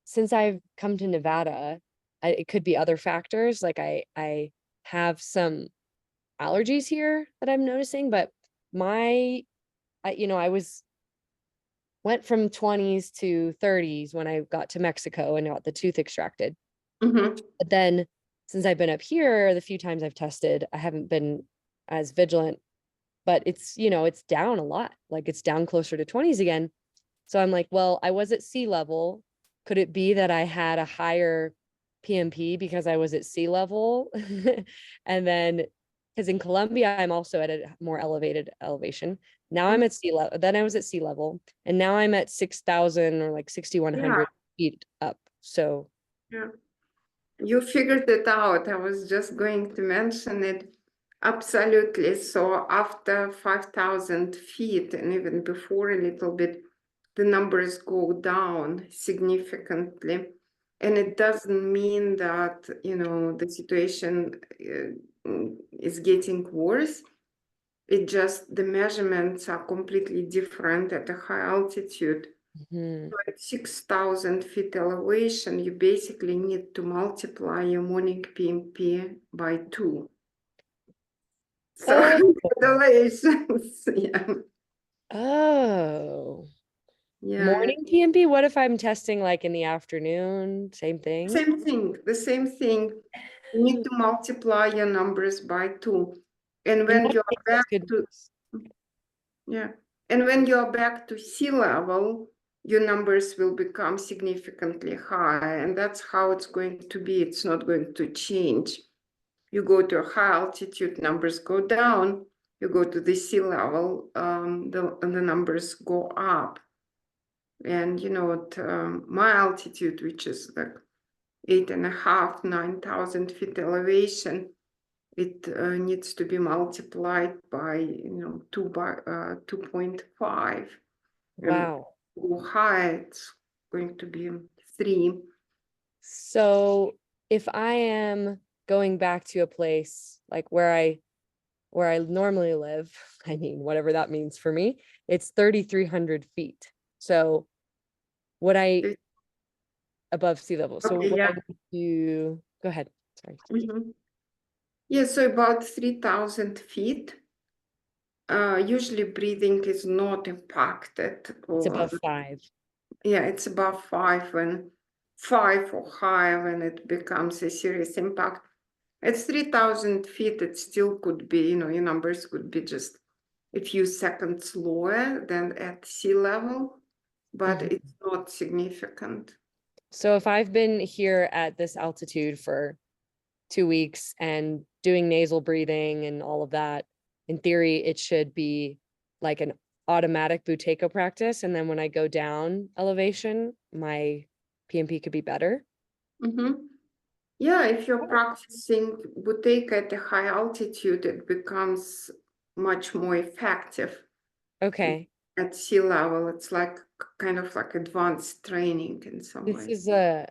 since I've come to Nevada, it could be other factors. Like I have some allergies here that I'm noticing, but I went from 20s to 30s when I got to Mexico and got the tooth extracted. Mm-hmm. But then since I've been up here, the few times I've tested, I haven't been as vigilant, but it's down a lot. Like it's down closer to 20s again. So I'm like, well, I was at sea level. Could it be that I had a higher PMP because I was at sea level? And then, because in Colombia, I'm also at a more elevated elevation. Now I'm at sea level. Then I was at sea level, and now I'm at 6,000 or like 6,100 feet up. So Yeah. You figured it out. I was just going to mention it. Absolutely. So after 5,000 feet and even before a little bit, the numbers go down significantly. And it doesn't mean that, the situation is getting worse. It just, the measurements are completely different at a high altitude. mhm. So at 6,000 feet elevation, you basically need to multiply your morning PMP by 2. So Oh, congratulations. Yeah. oh. Yeah. Morning PMP? What if I'm testing like in the afternoon? Same thing? Same thing, the same thing. You need to multiply your numbers by 2. And In when that you're case, that's back good to, news. yeah. And when you're back to sea level, your numbers will become significantly higher. And that's how it's going to be. It's not going to change. You go to a high altitude, numbers go down. You go to the sea level, the numbers go up. And at my altitude, which is like 8.5, 9,000 feet elevation, it needs to be multiplied by 2.5. And Wow. go high, it's going to be 3. So if I am going back to a place like where I normally live, I mean, whatever that means for me, it's 3,300 feet. So would I above sea level? So Okay, what I yeah. need to go ahead. Sorry. Yeah, so about 3,000 feet. Usually breathing is not impacted. It's Or above 5. yeah, it's above 5 when 5 or higher when it becomes a serious impact. At 3,000 feet, it still could be, your numbers could be just a few seconds lower than at sea level, but Mhm. it's not significant. So if I've been here at this altitude for 2 weeks and doing nasal breathing and all of that, in theory, it should be like an automatic Buteyko practice. And then when I go down elevation, my PMP could be better. Yeah, if you're practicing Buteyko at a high altitude, it becomes much more effective. Okay. At sea level, it's like kind of like advanced training in some This way. is a